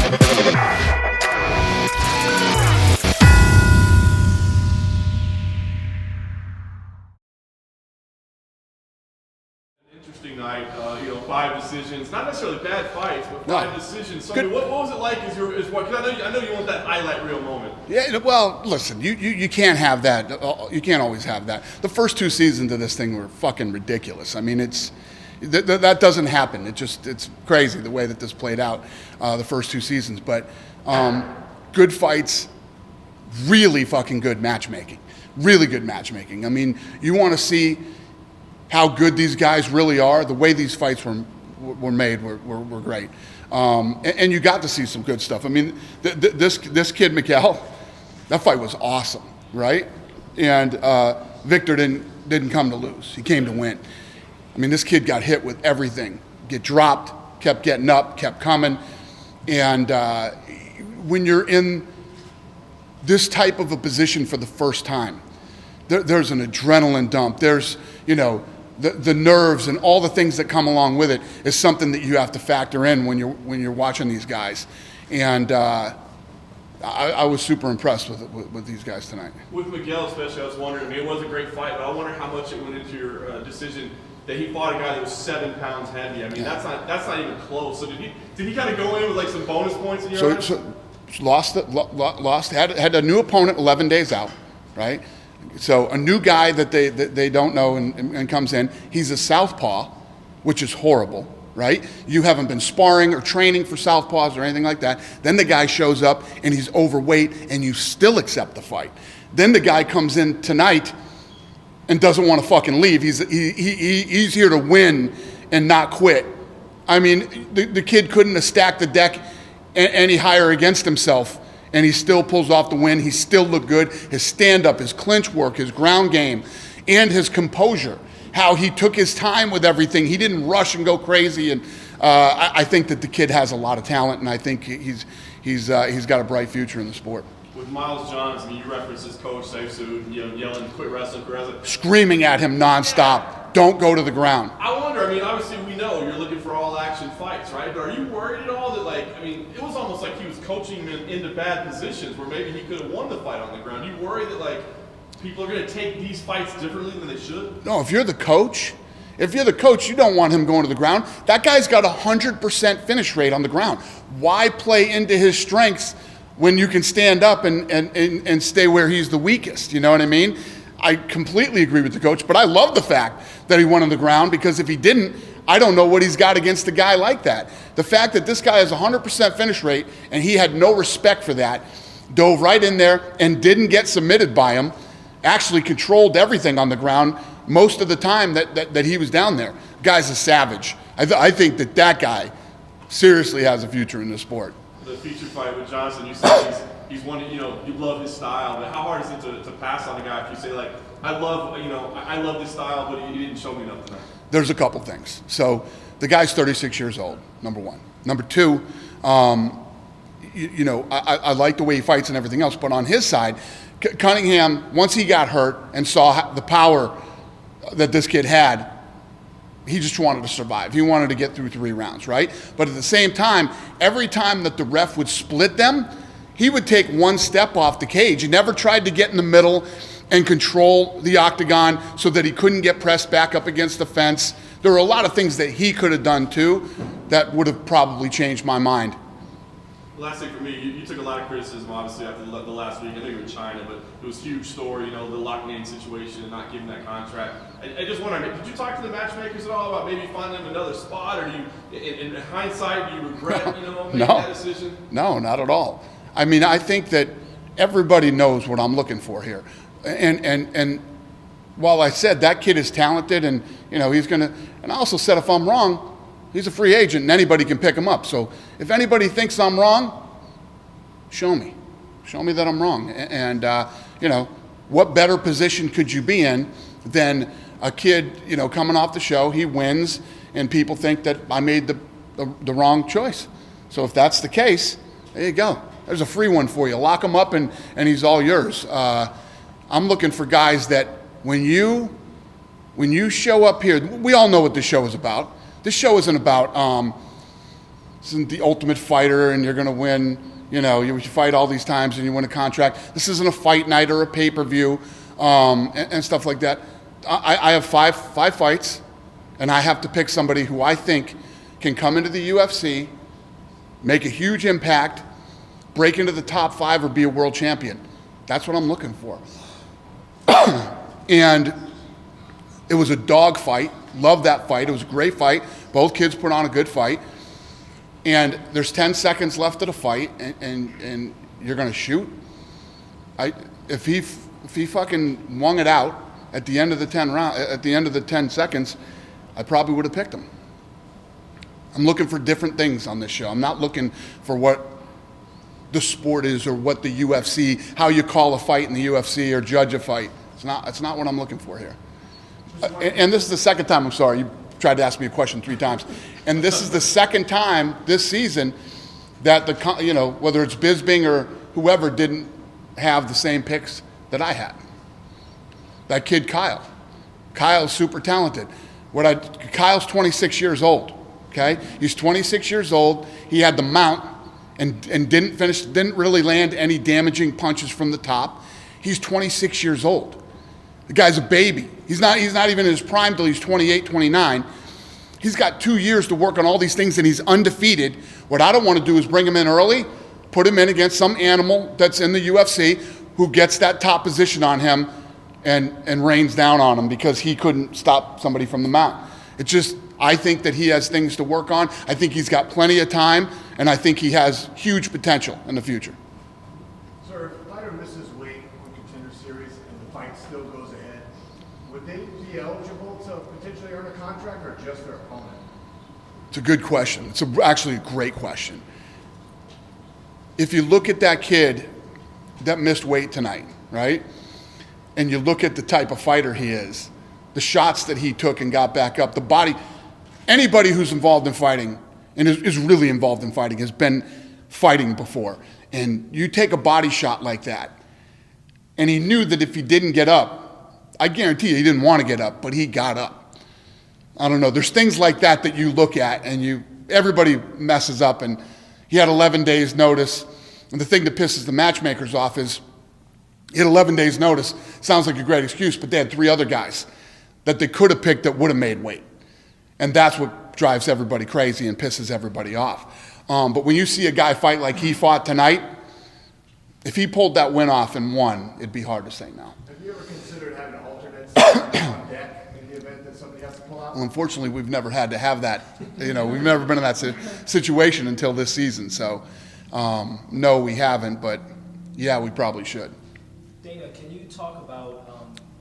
Interesting night, 5 decisions, not necessarily bad fights, but 5 decisions. So, I mean, what was it like as what? Because I know you want that highlight reel moment. Yeah, well, listen, you can't have that. You can't always have that. The first 2 seasons of this thing were fucking ridiculous. I mean, that doesn't happen. It's crazy the way that this played out the first 2 seasons. But good fights, really fucking good matchmaking. Really good matchmaking. I mean, you want to see how good these guys really are. The way these fights were made were great, and you got to see some good stuff. I mean, this kid Miguel, that fight was awesome, right? And Victor didn't come to lose; he came to win. I mean, this kid got hit with everything, get dropped, kept getting up, kept coming, and when you're in this type of a position for the first time, there's an adrenaline dump. There's the nerves and all the things that come along with it is something that you have to factor in when you're watching these guys. And I was super impressed with these guys tonight. With Miguel especially, I was wondering, I mean, it was a great fight, but I wonder how much it went into your decision that he fought a guy that was 7 pounds heavy. I mean, that's not even close. So did he kind of go in with like some bonus points in your eyes? So lost, had a new opponent 11 days out, right? So a new guy that they don't know and comes in. He's a southpaw, which is horrible, right? You haven't been sparring or training for southpaws or anything like that. Then the guy shows up and he's overweight and you still accept the fight. Then the guy comes in tonight and doesn't want to fucking leave. He's here to win and not quit. I mean, the kid couldn't have stacked the deck any higher against himself, and he still pulls off the win. He still looked good. His stand-up, his clinch work, his ground game, and his composure, how he took his time with everything. He didn't rush and go crazy. And I think that the kid has a lot of talent, and I think he's got a bright future in the sport. With Miles Johns, I mean, you referenced his coach, Saifu, yelling, "Quit wrestling, quit wrestling." Screaming at him nonstop, "Don't go to the ground." I wonder, I mean, obviously we know you're looking for all-action fights, right? But are you worried at all that, it was almost like he was coaching him into bad positions where maybe he could have won the fight on the ground. You worry that, people are going to take these fights differently than they should? No, if you're the coach, you don't want him going to the ground. That guy's got 100% finish rate on the ground. Why play into his strengths when you can stand up and stay where he's the weakest? You know what I mean? I completely agree with the coach, but I love the fact that he went on the ground, because if he didn't, I don't know what he's got against a guy like that. The fact that this guy has 100% finish rate and he had no respect for that, dove right in there and didn't get submitted by him, actually controlled everything on the ground most of the time that he was down there. Guy's a savage. I think that guy seriously has a future in this sport. The feature fight with Johnson, you said he's one, you love his style, but how hard is it to pass on a guy if you say, I love this style, but he didn't show me nothing? There's a couple things. So the guy's 36 years old, number one. Number two, I like the way he fights and everything else, but on his side, Cunningham, once he got hurt and saw the power that this kid had, he just wanted to survive. He wanted to get through 3 rounds, right? But at the same time, every time that the ref would split them, he would take 1 step off the cage. He never tried to get in the middle and control the octagon so that he couldn't get pressed back up against the fence. There were a lot of things that he could have done too that would have probably changed my mind. Last thing for me, you took a lot of criticism, obviously, after the last week. I know you were in China, but it was a huge story, the Lockman situation and not giving that contract. I just wonder, did you talk to the matchmakers at all about maybe finding them another spot, or do you, in hindsight, do you regret, making that decision? No, not at all. I mean, I think that everybody knows what I'm looking for here. And while I said that kid is talented and, he's going to, and I also said if I'm wrong, he's a free agent and anybody can pick him up. So if anybody thinks I'm wrong, show me. Show me that I'm wrong. And what better position could you be in than a kid, coming off the show, he wins, and people think that I made the wrong choice. So if that's the case, there you go. There's a free one for you. Lock him up and he's all yours. I'm looking for guys that when you show up here, we all know what this show is about. This show isn't about isn't the Ultimate Fighter and you're going to win, you fight all these times and you win a contract. This isn't a fight night or a pay-per-view and stuff like that. I have five fights, and I have to pick somebody who I think can come into the UFC, make a huge impact, break into the top 5 or be a world champion. That's what I'm looking for. And it was a dog fight. Loved that fight. It was a great fight. Both kids put on a good fight. And there's 10 seconds left of the fight, and you're going to shoot. If he fucking wung it out at the end of the 10 seconds, I probably would have picked him. I'm looking for different things on this show. I'm not looking for what the sport is or what the UFC, how you call a fight in the UFC or judge a fight. It's not what I'm looking for here. And this is the second time, I'm sorry, you tried to ask me a question 3 times. And this is the second time this season that whether it's Bisbing or whoever didn't have the same picks that I had. That kid Kyle. Kyle's super talented. Kyle's 26 years old, okay? He's 26 years old. He had the mount and didn't really land any damaging punches from the top. He's 26 years old. The guy's a baby. He's not even in his prime till he's 28, 29. He's got 2 years to work on all these things, and he's undefeated. What I don't want to do is bring him in early, put him in against some animal that's in the UFC who gets that top position on him and rains down on him because he couldn't stop somebody from the mount. I think that he has things to work on. I think he's got plenty of time, and I think he has huge potential in the future. Sir, if a fighter misses weight on Contender Series and the fight still goes ahead, would they be eligible to potentially earn a contract or just their opponent? It's a good question. It's actually a great question. If you look at that kid that missed weight tonight, right, and you look at the type of fighter he is, the shots that he took and got back up, the body, anybody who's involved in fighting and is really involved in fighting has been fighting before. And you take a body shot like that, and he knew that if he didn't get up, I guarantee you he didn't want to get up, but he got up. I don't know. There's things like that that you look at, and everybody messes up. And he had 11 days notice. And the thing that pisses the matchmakers off is he had 11 days notice. Sounds like a great excuse, but they had 3 other guys that they could have picked that would have made weight. And that's what drives everybody crazy and pisses everybody off. But when you see a guy fight like he fought tonight, if he pulled that win off and won, it'd be hard to say no. Have you ever considered having alternates on deck in the event that somebody has to pull out? Well, unfortunately, we've never had to have that. We've never been in that situation until this season. So, no, we haven't. But, yeah, we probably should. Dana, can you talk about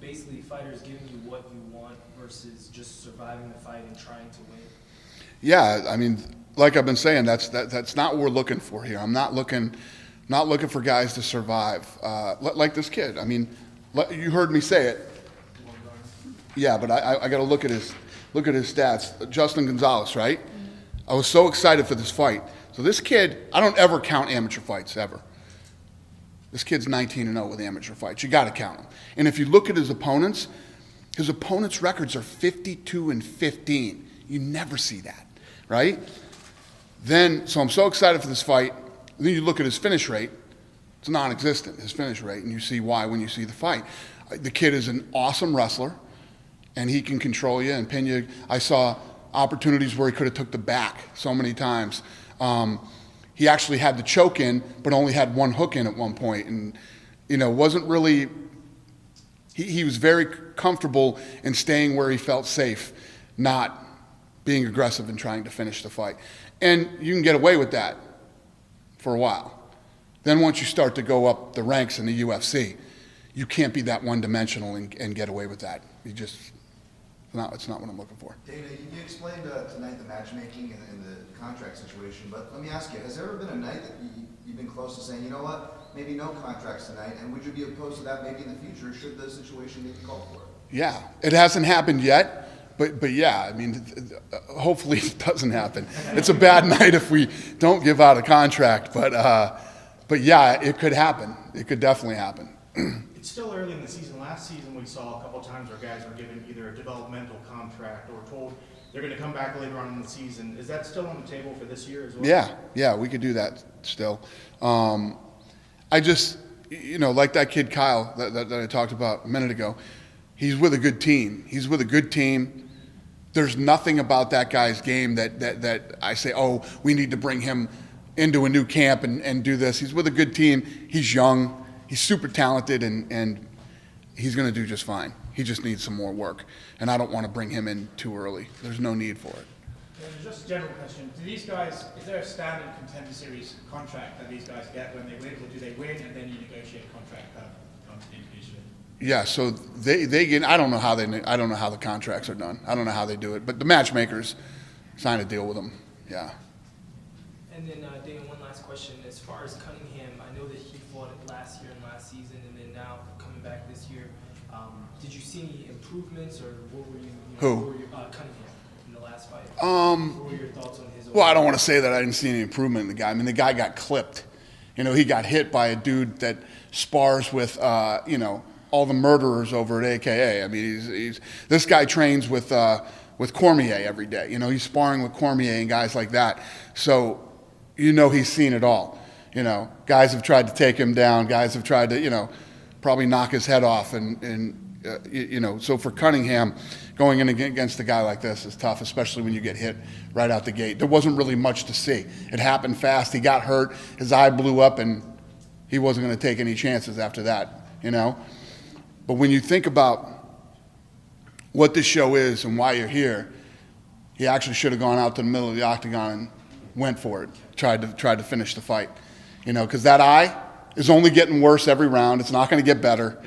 basically fighters giving you what you want versus just surviving the fight and trying to win? Yeah, I mean, like I've been saying, that's not what we're looking for here. I'm not looking for guys to survive like this kid. I mean, you heard me say it. Yeah, but I got to look at his stats. Justin Gonzalez, right? I was so excited for this fight. So this kid, I don't ever count amateur fights ever. This kid's 19-0 with amateur fights. You got to count them. And if you look at his opponents records are 52-15. You never see that, right? So I'm so excited for this fight. Then you look at his finish rate. It's non-existent, his finish rate, and you see why when you see the fight. The kid is an awesome wrestler, and he can control you and pin you. I saw opportunities where he could have took the back so many times. He actually had the choke in, but only had one hook in at one point, and wasn't really. He was very comfortable in staying where he felt safe, not being aggressive and trying to finish the fight. And you can get away with that for a while. Then once you start to go up the ranks in the UFC, you can't be that one-dimensional and get away with that. It's not what I'm looking for. Dana, you explained tonight the matchmaking and the contract situation, but let me ask you, has there ever been a night that you've been close to saying, you know what, maybe no contracts tonight, and would you be opposed to that maybe in the future should the situation maybe call for it? Yeah, it hasn't happened yet, but yeah, I mean, hopefully it doesn't happen. It's a bad night if we don't give out a contract, but yeah, it could happen. It could definitely happen. It's still early in the season. Last season we saw a couple times where guys were given either a developmental contract or told they're going to come back later on in the season. Is that still on the table for this year as well? Yeah, we could do that still. I just, like that kid Kyle that I talked about a minute ago, he's with a good team. There's nothing about that guy's game that I say, oh, we need to bring him into a new camp and do this. He's with a good team. He's young. He's super talented, and he's going to do just fine. He just needs some more work, and I don't want to bring him in too early. There's no need for it. And just a general question, do these guys, is there a standard Contender Series contract that these guys get when they win, or do they win and then you negotiate a contract that comes individually? Yeah, so they get. I don't know how the contracts are done. I don't know how they do it, but the matchmakers sign a deal with them. Yeah. And then, Dan, one last question. As far as Cunningham, I know that he fought it last year and last season, and then now coming back this year. Did you see any improvements, or what were Cunningham in the last fight? What were your thoughts on his? Well, I don't want to say that I didn't see any improvement in the guy. I mean, the guy got clipped. He got hit by a dude that spars with, all the murderers over at AKA. I mean, this guy trains with Cormier every day. He's sparring with Cormier and guys like that. So, he's seen it all. Guys have tried to take him down. Guys have tried to, probably knock his head off. So for Cunningham, going in against a guy like this is tough, especially when you get hit right out the gate. There wasn't really much to see. It happened fast. He got hurt. His eye blew up, and he wasn't going to take any chances after that, But when you think about what this show is and why you're here, he actually should have gone out to the middle of the octagon and went for it, tried to finish the fight. Because that eye is only getting worse every round. It's not going to get better.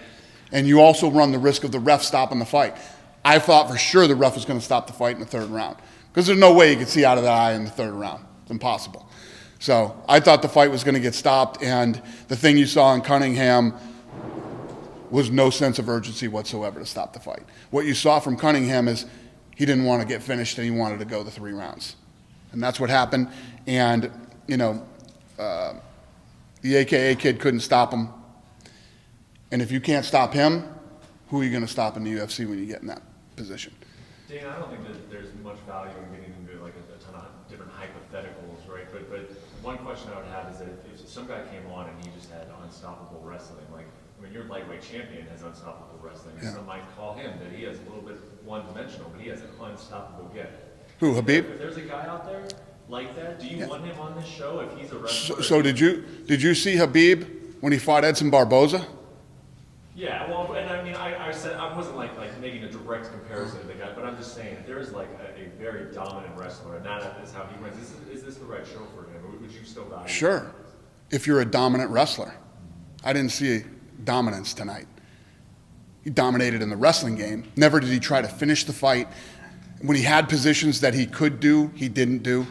And you also run the risk of the ref stopping the fight. I thought for sure the ref was going to stop the fight in the third round because there's no way you could see out of that eye in the third round. It's impossible. So I thought the fight was going to get stopped, and the thing you saw in Cunningham was no sense of urgency whatsoever to stop the fight. What you saw from Cunningham is he didn't want to get finished, and he wanted to go the 3 rounds. And that's what happened. And, the AKA kid couldn't stop him. And if you can't stop him, who are you going to stop in the UFC when you get in that position? Dan, I don't think that there's much value in getting into like a ton of different hypotheticals, right? But one question I would have is that if some guy came on and he just had unstoppable wrestling, your lightweight champion has unstoppable wrestling, and some might call him that he has a little bit one-dimensional, but he has an unstoppable gift. Who, Habib? If there's a guy out there like that, do you want him on this show if he's a wrestler? So did you see Habib when he fought Edson Barboza? Yeah, well, and I mean, I said I wasn't like making a direct comparison to the guy, but I'm just saying if there is like a very dominant wrestler, and that is how he wins. Is this the right show for him? Or would you still value? Sure, if you're a dominant wrestler. I didn't see dominance tonight. He dominated in the wrestling game. Never did he try to finish the fight. When he had positions that he could do, he didn't do.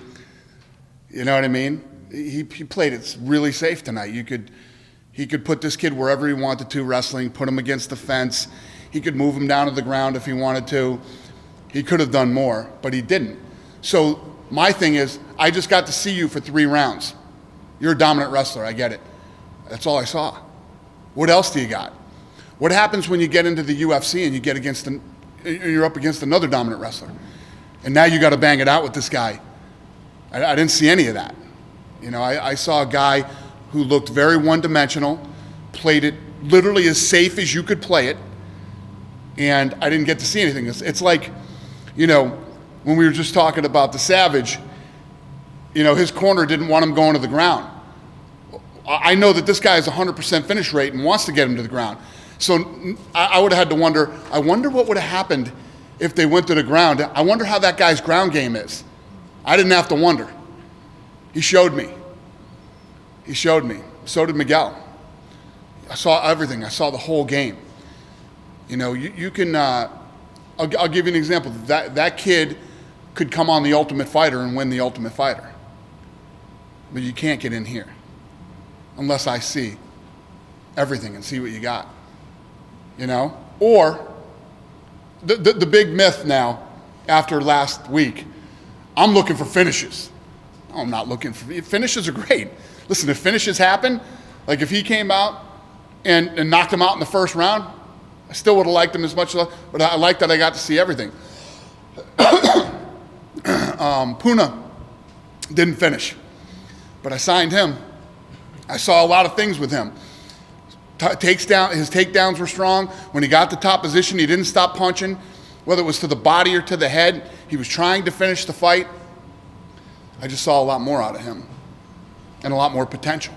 You know what I mean? He played it really safe tonight. He could put this kid wherever he wanted to wrestling, put him against the fence. He could move him down to the ground if he wanted to. He could have done more, but he didn't. So my thing is, I just got to see you for 3 rounds. You're a dominant wrestler, I get it. That's all I saw. What else do you got? What happens when you get into the UFC and you're up against another dominant wrestler? And now you got to bang it out with this guy. I didn't see any of that. I saw a guy who looked very one-dimensional, played it literally as safe as you could play it, and I didn't get to see anything. It's like, when we were just talking about the Savage, his corner didn't want him going to the ground. I know that this guy has 100% finish rate and wants to get him to the ground. So I would have had to wonder, I wonder what would have happened if they went to the ground. I wonder how that guy's ground game is. I didn't have to wonder. He showed me. So did Miguel. I saw everything. I saw the whole game. You can, I'll give you an example. That kid could come on The Ultimate Fighter and win The Ultimate Fighter. But you can't get in here unless I see everything and see what you got. Or the big myth now after last week, I'm looking for finishes. No, I'm not looking for finishes are great. Listen, if finishes happen, like if he came out and knocked him out in the first round, I still would have liked him as much, but I like that I got to see everything. Puna didn't finish, but I signed him. I saw a lot of things with him. His takedowns were strong. When he got to top position, he didn't stop punching, whether it was to the body or to the head. He was trying to finish the fight. I just saw a lot more out of him and a lot more potential.